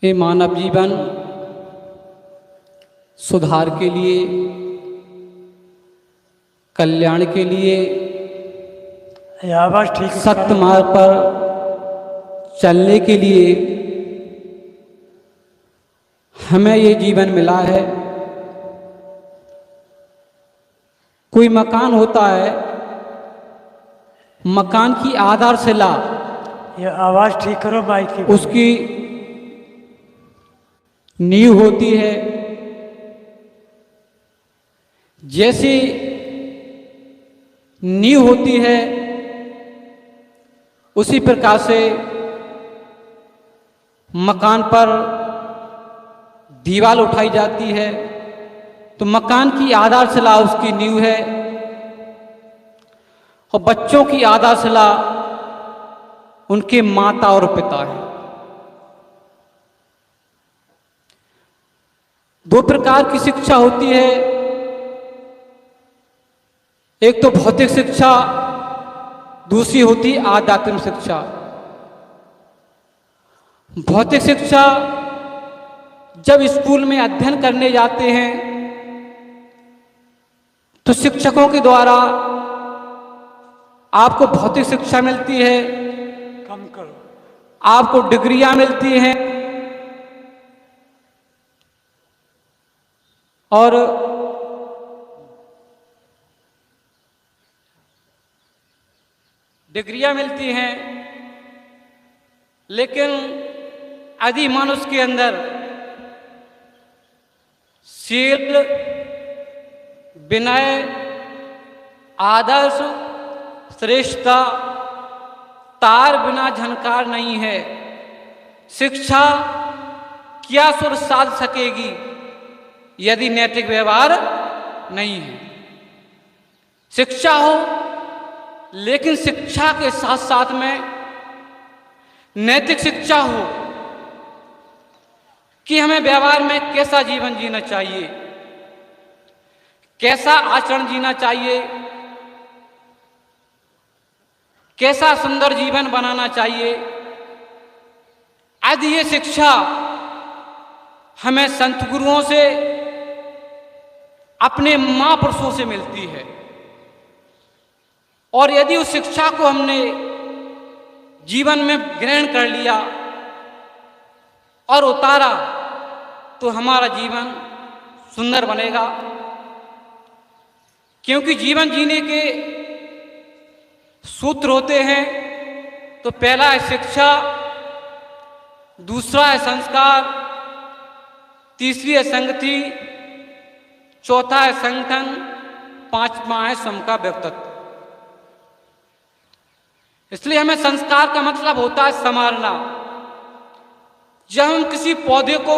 ये मानव जीवन सुधार के लिए, कल्याण के लिए, ये आवाज ठीक है। सत्य मार्ग पर चलने के लिए हमें ये जीवन मिला है। कोई मकान होता है, मकान की आधारशिला ये आवाज ठीक करो माइक की। उसकी नींव होती है। जैसी नींव होती है उसी प्रकार से मकान पर दीवार उठाई जाती है। तो मकान की आधारशिला उसकी नींव है और बच्चों की आधारशिला उनके माता और पिता है। दो प्रकार की शिक्षा होती है, एक तो भौतिक शिक्षा, दूसरी होती आध्यात्मिक शिक्षा। भौतिक शिक्षा जब स्कूल में अध्ययन करने जाते हैं तो शिक्षकों के द्वारा आपको भौतिक शिक्षा मिलती है, कम करो। आपको डिग्रियां मिलती हैं और डिग्रियां मिलती हैं, लेकिन यदि मनुष्य के अंदर शील, विनय, आदर्श, श्रेष्ठता, तार बिना झनकार नहीं है, शिक्षा क्या सुर साध सकेगी यदि नैतिक व्यवहार नहीं है। शिक्षा हो लेकिन शिक्षा के साथ साथ में नैतिक शिक्षा हो कि हमें व्यवहार में कैसा जीवन जीना चाहिए, कैसा आचरण जीना चाहिए, कैसा सुंदर जीवन बनाना चाहिए। यदि ये शिक्षा हमें संत गुरुओं से, अपने महापुरुषों से मिलती है और यदि उस शिक्षा को हमने जीवन में ग्रहण कर लिया और उतारा तो हमारा जीवन सुंदर बनेगा। क्योंकि जीवन जीने के सूत्र होते हैं, तो पहला है शिक्षा, दूसरा है संस्कार, तीसरी है संगति, चौथा है संगठन, पांचवा है सम का व्यक्तित्व। इसलिए हमें संस्कार का मतलब होता है संवारना। जब हम किसी पौधे को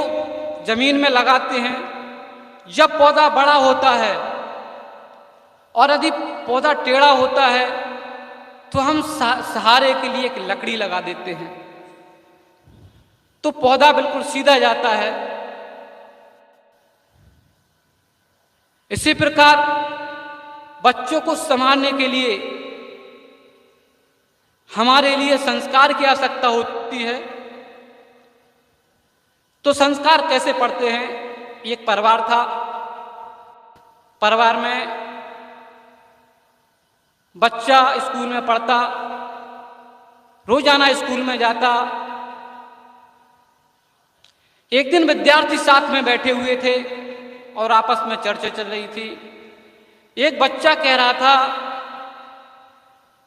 जमीन में लगाते हैं, जब पौधा बड़ा होता है और यदि पौधा टेढ़ा होता है तो हम सहारे के लिए एक लकड़ी लगा देते हैं, तो पौधा बिल्कुल सीधा जाता है। इसी प्रकार बच्चों को संभालने के लिए हमारे लिए संस्कार की आवश्यकता होती है। तो संस्कार कैसे पढ़ते हैं? एक परिवार था, परिवार में बच्चा स्कूल में पढ़ता, रोजाना स्कूल में जाता। एक दिन विद्यार्थी साथ में बैठे हुए थे और आपस में चर्चा चल रही थी। एक बच्चा कह रहा था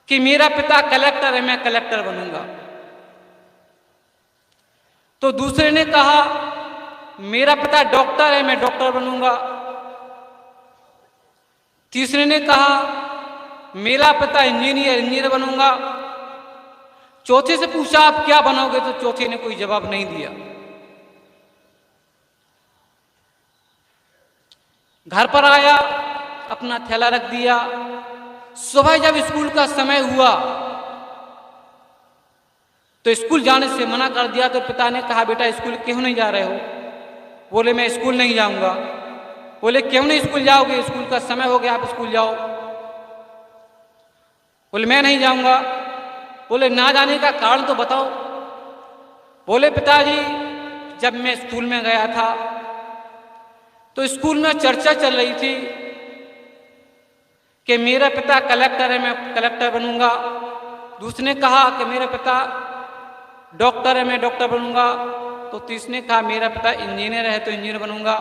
कि मेरा पिता कलेक्टर है, मैं कलेक्टर बनूंगा। तो दूसरे ने कहा मेरा पिता डॉक्टर है, मैं डॉक्टर बनूंगा। तीसरे ने कहा मेरा पिता इंजीनियर बनूंगा। चौथे से पूछा आप क्या बनोगे, तो चौथे ने कोई जवाब नहीं दिया। घर पर आया, अपना थैला रख दिया। सुबह जब स्कूल का समय हुआ तो स्कूल जाने से मना कर दिया। तो पिता ने कहा बेटा स्कूल क्यों नहीं जा रहे हो? बोले मैं स्कूल नहीं जाऊंगा। बोले क्यों नहीं स्कूल जाओगे? स्कूल का समय हो गया, आप स्कूल जाओ। बोले मैं नहीं जाऊंगा। बोले ना जाने का कारण तो बताओ। बोले पिताजी जब मैं स्कूल में गया था तो स्कूल में चर्चा चल रही थी कि मेरा पिता कलेक्टर है, मैं कलेक्टर बनूंगा। दूसरे ने कहा कि मेरा पिता डॉक्टर है, मैं डॉक्टर बनूंगा। तो तीसरे ने कहा मेरा पिता इंजीनियर है तो इंजीनियर बनूंगा।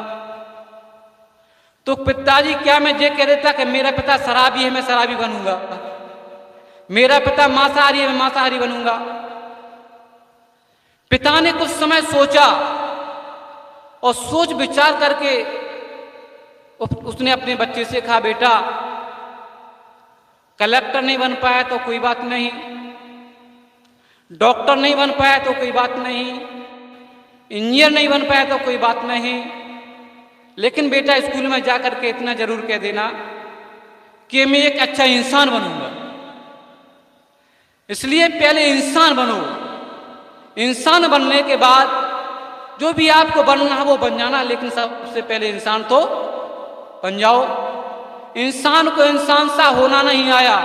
तो पिताजी क्या मैं ये कह देता कि मेरा पिता शराबी है, मैं शराबी बनूंगा। मेरा पिता मांसाहारी है, मैं मांसाहारी बनूंगा। पिता ने कुछ समय सोचा और सोच विचार करके उसने अपने बच्चे से कहा, बेटा कलेक्टर नहीं बन पाया तो कोई बात नहीं, डॉक्टर नहीं बन पाया तो कोई बात नहीं, इंजीनियर नहीं बन पाया तो कोई बात नहीं, लेकिन बेटा स्कूल में जाकर के इतना जरूर कह देना कि मैं एक अच्छा इंसान बनूंगा। इसलिए पहले इंसान बनो। इंसान बनने के बाद जो भी आपको बनना है वो बन जाना, लेकिन सबसे पहले इंसान तो बन जाओ। इंसान को इंसान सा होना नहीं आया,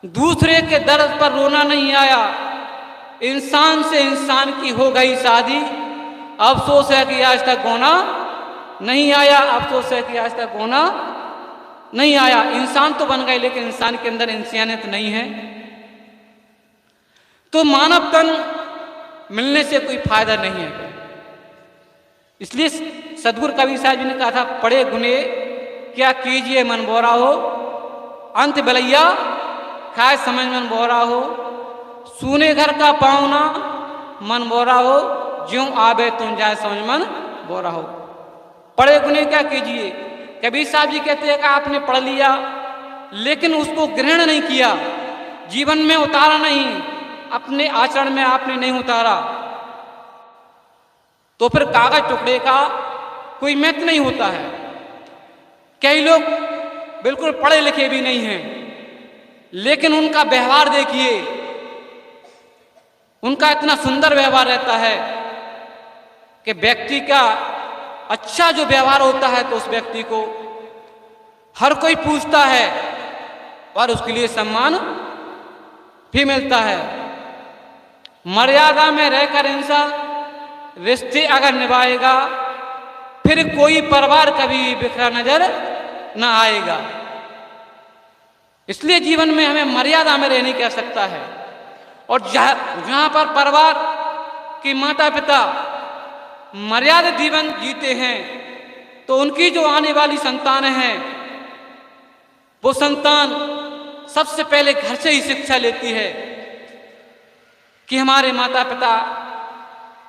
दूसरे के दर्द पर रोना नहीं आया। इंसान से इंसान की हो गई शादी, अफसोस है कि आज तक गोना नहीं आया, अफसोस है कि आज तक गोना नहीं आया। इंसान तो बन गए लेकिन इंसान के अंदर इंसानियत नहीं है। तो मानव तन मिलने से कोई फायदा नहीं है। इसलिए सदगुरु कबीर साहब जी ने कहा था, पढ़े गुने क्या कीजिए मन बोरा हो, अंत बलैया खाए समझ मन बोरा हो, सूने घर का पाऊना मन बोरा हो, ज्यों आवे तुम जाए समझ मन बोरा हो। पढ़े गुने क्या कीजिए। कबीर साहब जी कहते हैं कि आपने पढ़ लिया लेकिन उसको ग्रहण नहीं किया, जीवन में उतारा नहीं, अपने आचरण में आपने नहीं उतारा, तो फिर कागज टुकड़े का कोई महत्व नहीं होता है। कई लोग बिल्कुल पढ़े लिखे भी नहीं हैं लेकिन उनका व्यवहार देखिए, उनका इतना सुंदर व्यवहार रहता है कि व्यक्ति का अच्छा जो व्यवहार होता है तो उस व्यक्ति को हर कोई पूछता है और उसके लिए सम्मान भी मिलता है। मर्यादा में रहकर इंसान रिश्ते अगर निभाएगा फिर कोई परिवार कभी बिखरा नजर न आएगा। इसलिए जीवन में हमें मर्यादा में रहने की आवश्यकता है। और जहां पर परिवार के माता पिता मर्यादित जीवन जीते हैं तो उनकी जो आने वाली संतान है वो संतान सबसे पहले घर से ही शिक्षा लेती है कि हमारे माता पिता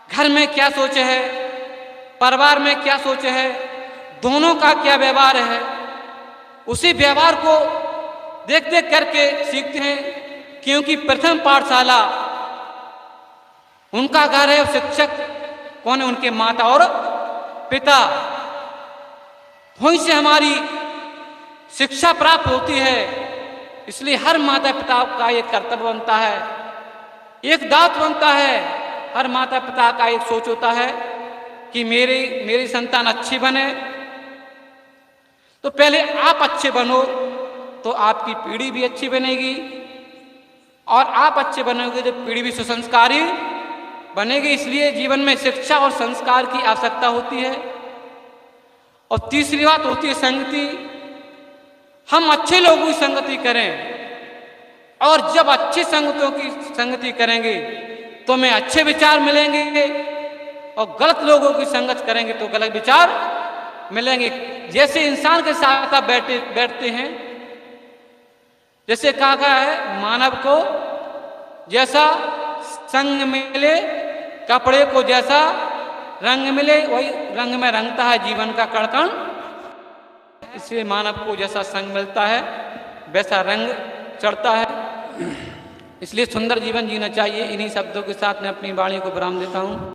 घर में क्या सोचे है, परिवार में क्या सोचे है, दोनों का क्या व्यवहार है। उसी व्यवहार को देख देख करके सीखते हैं, क्योंकि प्रथम पाठशाला उनका घर है और शिक्षक कौन है, उनके माता और पिता। वहीं से हमारी शिक्षा प्राप्त होती है। इसलिए हर माता पिता का एक कर्तव्य बनता है, एक दायित्व बनता है। हर माता पिता का एक सोच होता है कि मेरी संतान अच्छी बने। तो पहले आप अच्छे बनो तो आपकी पीढ़ी भी अच्छी बनेगी, और आप अच्छे बनोगे तो पीढ़ी भी सुसंस्कारी बनेगी। इसलिए जीवन में शिक्षा और संस्कार की आवश्यकता होती है। और तीसरी बात होती है संगति। हम अच्छे लोगों की संगति करें, और जब अच्छे संगतों की संगति करेंगे तो हमें अच्छे विचार मिलेंगे, और गलत लोगों की संगत करेंगे तो गलत विचार मिलेंगे। जैसे इंसान के साथ आप बैठते हैं, जैसे कहा गया है मानव को जैसा संग मिले, कपड़े को जैसा रंग मिले वही रंग में रंगता है जीवन का कण-कण। इसलिए मानव को जैसा संग मिलता है वैसा रंग चढ़ता है। इसलिए सुंदर जीवन जीना चाहिए। इन्हीं शब्दों के साथ मैं अपनी वाणी को विराम देता हूँ।